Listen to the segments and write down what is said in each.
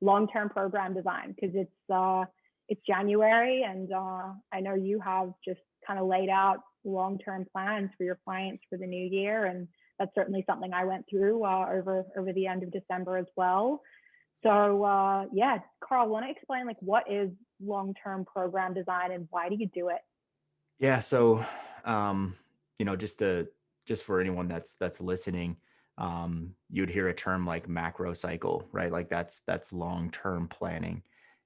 long-term program design? Because it's January, and I know you have just kind of laid out long-term plans for your clients for the new year, and that's certainly something I went through over the end of December as well. So yeah, Carl, want to explain like what is long-term program design and why do you do it? Yeah. So, just for anyone that's listening, you'd hear a term like macro cycle, right? Like that's long-term planning.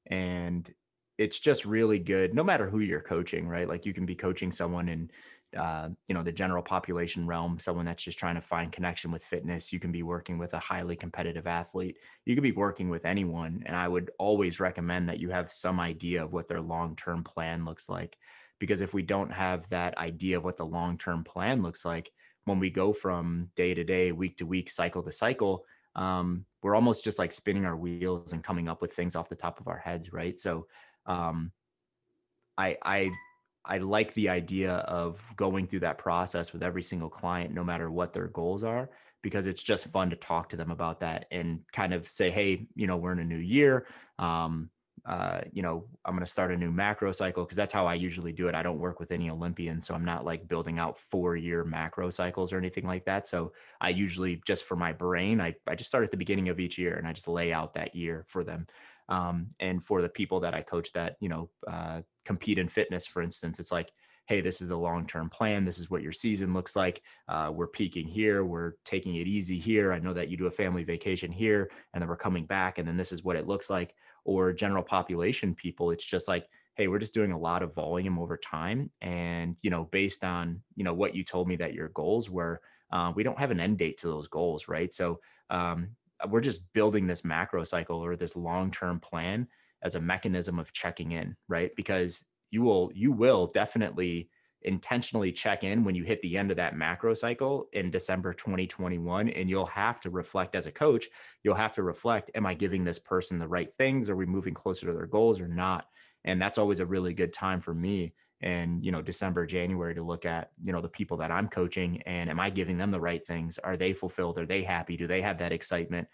And it's just really good, no matter who you're coaching, right? Like you can be coaching someone in, the general population realm, someone that's just trying to find connection with fitness. You can be working with a highly competitive athlete. You could be working with anyone. And I would always recommend that you have some idea of what their long-term plan looks like. Because if we don't have that idea of what the long-term plan looks like, when we go from day to day, week to week, cycle to cycle, we're almost just like spinning our wheels and coming up with things off the top of our heads, right? So um, I like the idea of going through that process with every single client, no matter what their goals are, because it's just fun to talk to them about that and kind of say, hey, we're in a new year. I'm going to start a new macro cycle because that's how I usually do it. I don't work with any Olympians, so I'm not like building out 4-year macro cycles or anything like that. So I usually just for my brain, I just start at the beginning of each year and I just lay out that year for them. And for the people that I coach that, compete in fitness, for instance, it's like, hey, this is the long-term plan. This is what your season looks like. We're peaking here. We're taking it easy here. I know that you do a family vacation here, and then we're coming back, and then this is what it looks like. Or general population people, it's just like, hey, we're just doing a lot of volume over time. And, based on, what you told me that your goals were, we don't have an end date to those goals, right? So we're just building this macro cycle or this long-term plan as a mechanism of checking in, right? Because you will definitely intentionally check in when you hit the end of that macro cycle in December 2021, and you'll have to reflect as a coach. You'll have to reflect, am I giving this person the right things? Are we moving closer to their goals or not? And that's always a really good time for me and, December, January, to look at, the people that I'm coaching, and am I giving them the right things? Are they fulfilled? Are they happy? Do they have that excitement?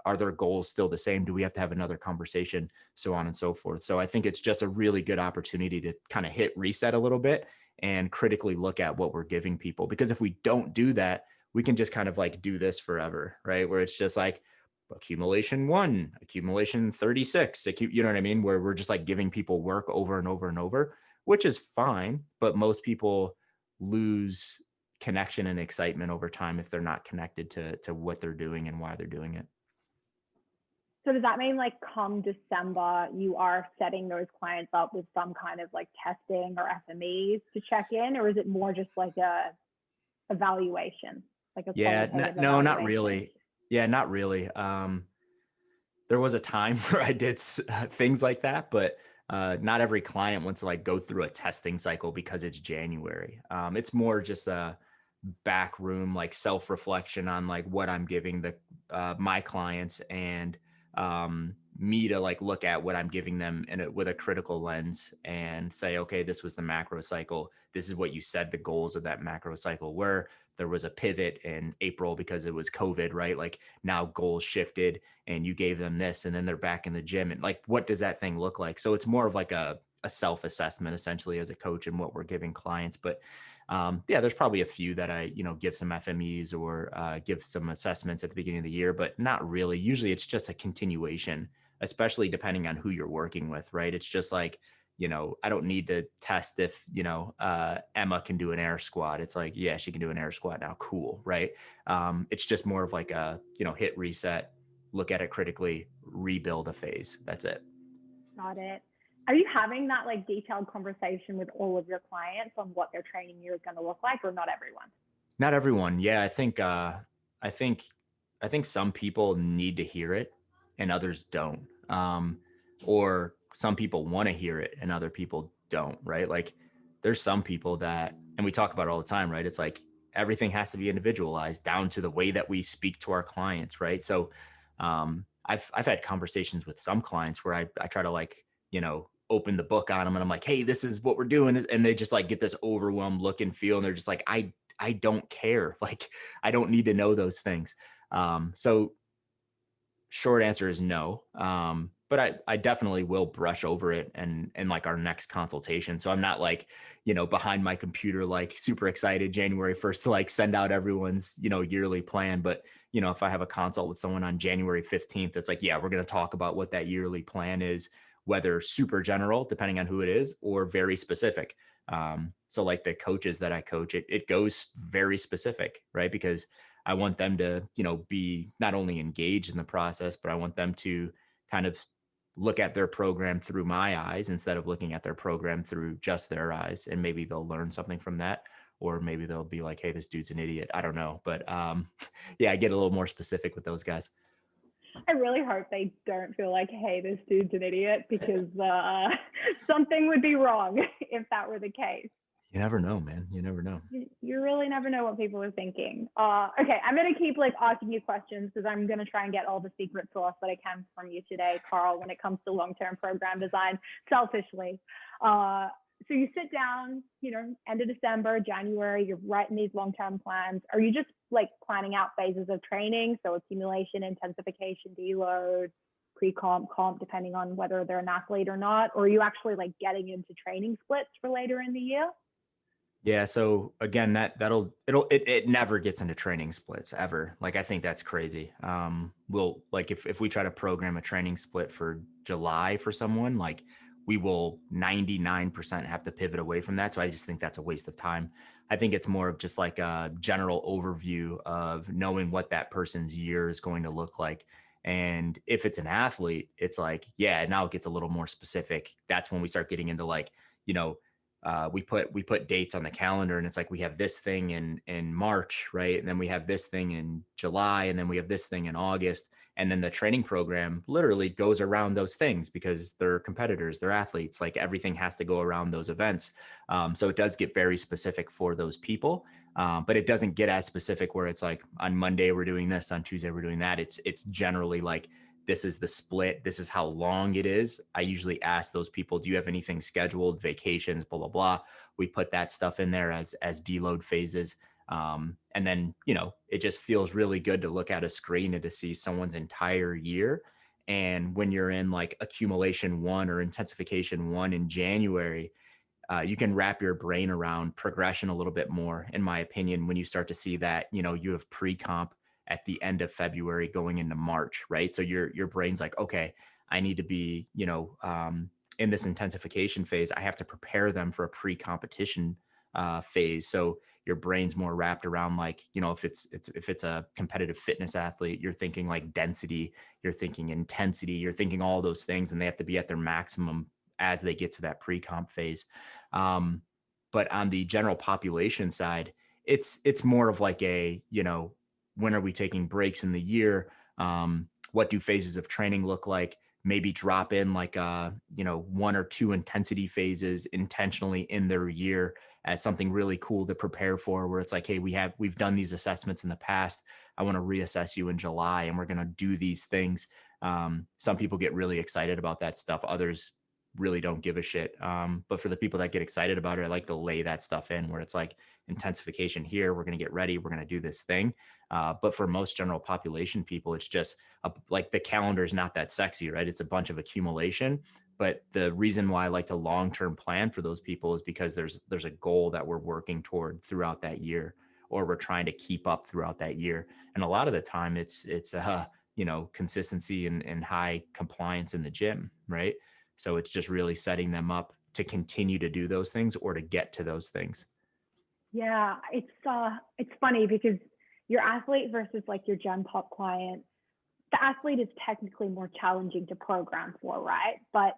Are their goals still the same? Do we have to have another conversation? So on and so forth. So I think it's just a really good opportunity to kind of hit reset a little bit and critically look at what we're giving people. Because if we don't do that, we can just kind of like do this forever, right? Where it's just like accumulation 1, accumulation 36, you know what I mean? Where we're just like giving people work over and over and over, which is fine. But most people lose connection and excitement over time if they're not connected to what they're doing and why they're doing it. So does that mean like come December, you are setting those clients up with some kind of like testing or FMEs to check in, or is it more just like a evaluation, like a Yeah, qualitative no, not evaluation? really. Yeah, not really. There was a time where I did things like that, but not every client wants to like go through a testing cycle because it's January. It's more just a back room, like self-reflection on like what I'm giving the my clients, and me to like look at what I'm giving them with a critical lens and say, okay, this was the macro cycle. This is what you said the goals of that macro cycle were. There was a pivot in April because it was COVID, right? Like now goals shifted and you gave them this and then they're back in the gym. And like, what does that thing look like? So it's more of like a self-assessment essentially as a coach and what we're giving clients. But yeah, there's probably a few that I, give some FMEs or give some assessments at the beginning of the year, but not really. Usually it's just a continuation, especially depending on who you're working with, right? It's just like, I don't need to test if, Emma can do an air squat. It's like, yeah, she can do an air squat now. Cool. Right. It's just more of like a, hit reset, look at it critically, rebuild a phase. That's it. Got it. Are you having that like detailed conversation with all of your clients on what their training year is going to look like, or not everyone? Not everyone. Yeah. I think, I think some people need to hear it and others don't. Or some people want to hear it and other people don't, right? Like there's some people that, and we talk about it all the time, right? It's like everything has to be individualized down to the way that we speak to our clients, right? So I've had conversations with some clients where I try to like, open the book on them and I'm like, hey, this is what we're doing. And they just like get this overwhelmed look and feel. And they're just like, I don't care. Like, I don't need to know those things. So short answer is no. But I definitely will brush over it and like our next consultation. So I'm not like, behind my computer, like super excited January 1st to like send out everyone's, yearly plan. But, if I have a consult with someone on January 15th, it's like, yeah, we're going to talk about what that yearly plan is, whether super general, depending on who it is, or very specific. So like the coaches that I coach, it goes very specific, right? Because I want them to, be not only engaged in the process, but I want them to kind of look at their program through my eyes instead of looking at their program through just their eyes. And maybe they'll learn something from that. Or maybe they'll be like, hey, this dude's an idiot. I don't know. But yeah, I get a little more specific with those guys. I really hope they don't feel like, hey, this dude's an idiot, because something would be wrong if that were the case. You never know, man. You never know. You really never know what people are thinking. Okay, I'm going to keep like asking you questions, because I'm going to try and get all the secret sauce that I can from you today, Carl, when it comes to long-term program design, selfishly. So you sit down, end of December, January, you're writing these long-term plans. Are you just like planning out phases of training? So accumulation, intensification, deload, pre-comp, comp, depending on whether they're an athlete or not? Or are you actually like getting into training splits for later in the year? Yeah. So again, it never gets into training splits ever. Like, I think that's crazy. We'll like, if we try to program a training split for July for someone, like we will 99% have to pivot away from that. So I just think that's a waste of time. I think it's more of just like a general overview of knowing what that person's year is going to look like. And if it's an athlete, it's like, yeah, now it gets a little more specific. That's when we start getting into like, you know, we put dates on the calendar, and it's like we have this thing in March, right? And then we have this thing in July, and then we have this thing in August. And then the training program literally goes around those things because they're competitors, they're athletes, like everything has to go around those events. So it does get very specific for those people. But it doesn't get as specific where it's like on Monday we're doing this, on Tuesday we're doing that. It's generally like, this is the split, this is how long it is. I usually ask those people, do you have anything scheduled, vacations, blah blah blah. We put that stuff in there as deload phases. And then, it just feels really good to look at a screen and to see someone's entire year. And when you're in like accumulation one or intensification one in January, you can wrap your brain around progression a little bit more, in my opinion, when you start to see that, you have pre-comp at the end of February going into March, right? So your brain's like, okay, I need to be, in this intensification phase. I have to prepare them for a pre-competition phase. So your brain's more wrapped around like, if it's a competitive fitness athlete, you're thinking like density, you're thinking intensity, you're thinking all those things, and they have to be at their maximum as they get to that pre-comp phase. Um, but on the general population side, it's more of like a, when are we taking breaks in the year? What do phases of training look like? Maybe drop in like one or two intensity phases intentionally in their year as something really cool to prepare for, where it's like, hey, we've done these assessments in the past. I want to reassess you in July, and we're going to do these things. Some people get really excited about that stuff. Others really don't give a shit. But for the people that get excited about it, I like to lay that stuff in where it's like intensification here. We're going to get ready. We're going to do this thing. But for most general population people, it's just like the calendar is not that sexy, right? It's a bunch of accumulation. But the reason why I like to long-term plan for those people is because there's a goal that we're working toward throughout that year, or we're trying to keep up throughout that year. And a lot of the time it's consistency and high compliance in the gym, right? So it's just really setting them up to continue to do those things or to get to those things. Yeah, it's funny because your athlete versus like your gen pop client, the athlete is technically more challenging to program for, right? But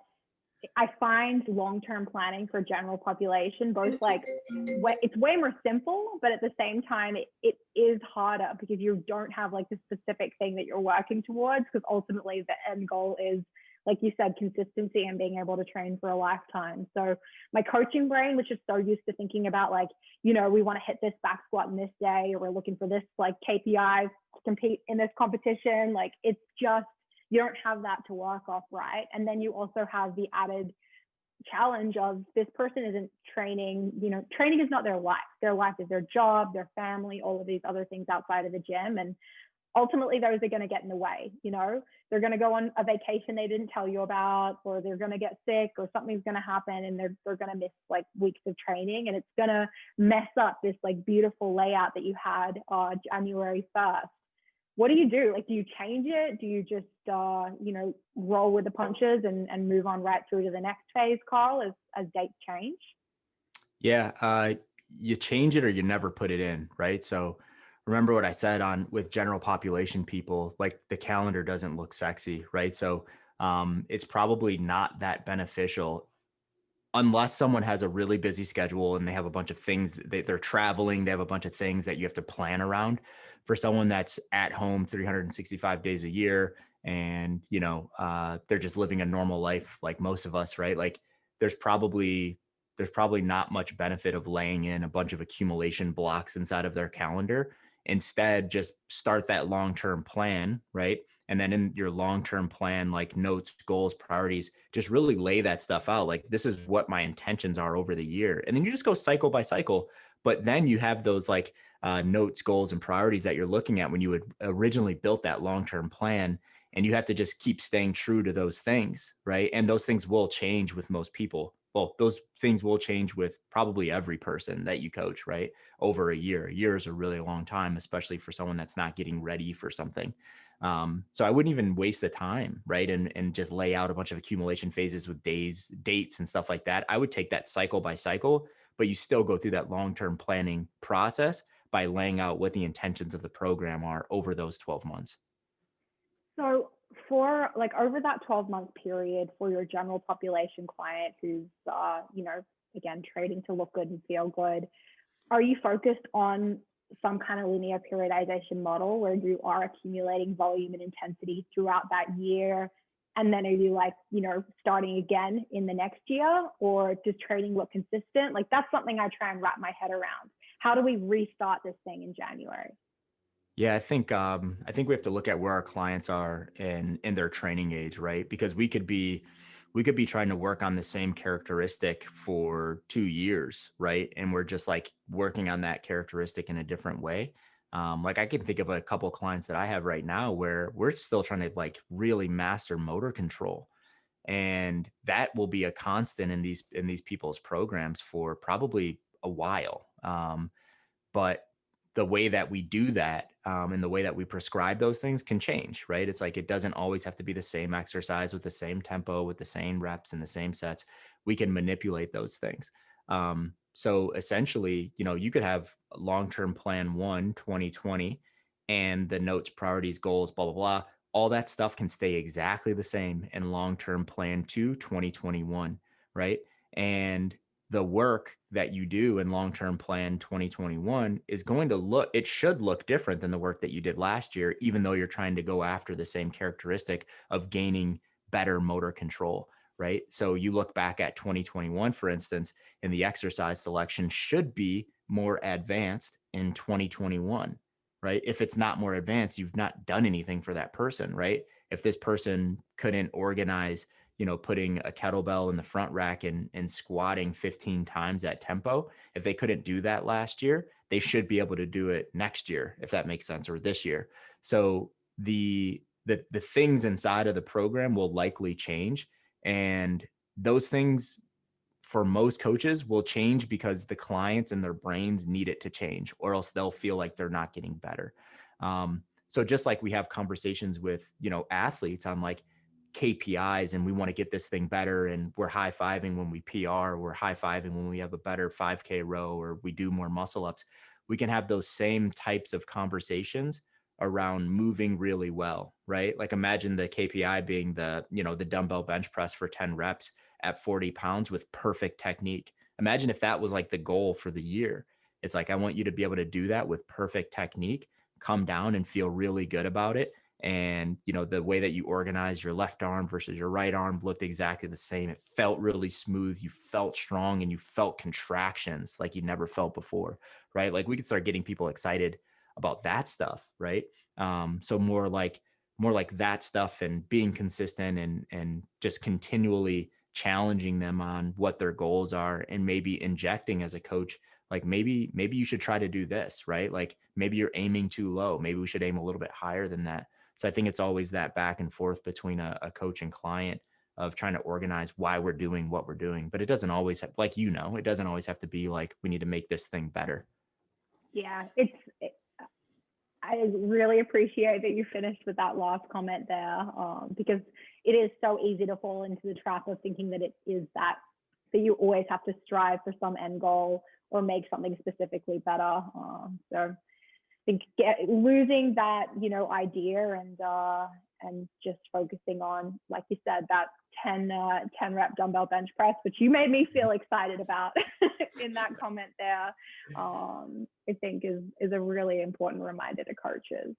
I find long-term planning for general population both like it's way more simple, but at the same time it is harder because you don't have like the specific thing that you're working towards, because ultimately the end goal is, like you said, consistency and being able to train for a lifetime. So my coaching brain, which is so used to thinking about like, we want to hit this back squat in this day, or we're looking for this like KPI to compete in this competition. Like it's just, you don't have that to work off, right? And then you also have the added challenge of this person isn't training, training is not their life. Their life is their job, their family, all of these other things outside of the gym. And ultimately those are going to get in the way. They're going to go on a vacation they didn't tell you about, or they're going to get sick, or something's going to happen, and they're going to miss like weeks of training, and it's going to mess up this like beautiful layout that you had January 1st. What do you do? Like, do you change it? Do you just roll with the punches and move on right through to the next phase, Carl, as dates change? Yeah, you change it or you never put it in, right? So remember what I said on with general population people, like the calendar doesn't look sexy, right? So it's probably not that beneficial unless someone has a really busy schedule and they have a bunch of things they're traveling, they have a bunch of things that you have to plan around. For someone that's at home 365 days a year and they're just living a normal life like most of us, right? Like there's probably not much benefit of laying in a bunch of accumulation blocks inside of their calendar. Instead, just start that long-term plan, right? And then in your long-term plan, like notes, goals, priorities, just really lay that stuff out. Like, this is what my intentions are over the year. And then you just go cycle by cycle. But then you have those like notes, goals, and priorities that you're looking at when you had originally built that long-term plan. And you have to just keep staying true to those things, right? And those things will change with most people. Well, those things will change with probably every person that you coach, right? Over a year. A year is a really long time, especially for someone that's not getting ready for something. So I wouldn't even waste the time, right? And just lay out a bunch of accumulation phases with dates and stuff like that. I would take that cycle by cycle, but you still go through that long-term planning process by laying out what the intentions of the program are over those 12 months. So for like over that 12-month period for your general population client who's, again, trading to look good and feel good, are you focused on some kind of linear periodization model where you are accumulating volume and intensity throughout that year? And then are you like, starting again in the next year, or just trading look consistent? Like, that's something I try and wrap my head around. How do we restart this thing in January? Yeah, I think we have to look at where our clients are in their training age, right? Because we could be trying to work on the same characteristic for 2 years, right? And we're just like working on that characteristic in a different way. Like I can think of a couple of clients that I have right now where we're still trying to like really master motor control. And that will be a constant in these people's programs for probably a while. But the way that we do that and the way that we prescribe those things can change, right? It's like it doesn't always have to be the same exercise with the same tempo, with the same reps and the same sets. We can manipulate those things. So essentially, you could have long-term plan 1, 2020, and the notes, priorities, goals, blah, blah, blah. All that stuff can stay exactly the same in long-term plan 2, 2021, right? And the work that you do in long-term plan 2021 is going to it should look different than the work that you did last year, even though you're trying to go after the same characteristic of gaining better motor control, right? So you look back at 2021, for instance, and the exercise selection should be more advanced in 2021, right? If it's not more advanced, you've not done anything for that person, right? If this person couldn't organize putting a kettlebell in the front rack and squatting 15 times at tempo. If they couldn't do that last year, they should be able to do it next year, if that makes sense, or this year. So the things inside of the program will likely change. And those things for most coaches will change because the clients and their brains need it to change, or else they'll feel like they're not getting better. So just like we have conversations with, athletes on like, KPIs and we want to get this thing better and we're high-fiving when we PR, we're high-fiving when we have a better 5K row or we do more muscle ups. We can have those same types of conversations around moving really well, right? Like imagine the KPI being the dumbbell bench press for 10 reps at 40 pounds with perfect technique. Imagine if that was like the goal for the year. It's like, I want you to be able to do that with perfect technique, come down and feel really good about it. And the way that you organize your left arm versus your right arm looked exactly the same. It felt really smooth, you felt strong, and you felt contractions like you never felt before, right? Like we could start getting people excited about that stuff, right? So more like that stuff and being consistent and just continually challenging them on what their goals are, and maybe injecting as a coach like maybe you should try to do this, right? Like maybe you're aiming too low. Maybe we should aim a little bit higher than that. So I think it's always that back and forth between a coach and client of trying to organize why we're doing what we're doing. But it doesn't always have, like, it doesn't always have to be like we need to make this thing better. Yeah, I really appreciate that you finished with that last comment there, because it is so easy to fall into the trap of thinking that it is that you always have to strive for some end goal or make something specifically better. So I think losing that, idea and just focusing on, like you said, that 10 rep dumbbell bench press, which you made me feel excited about in that comment there, I think is a really important reminder to coaches.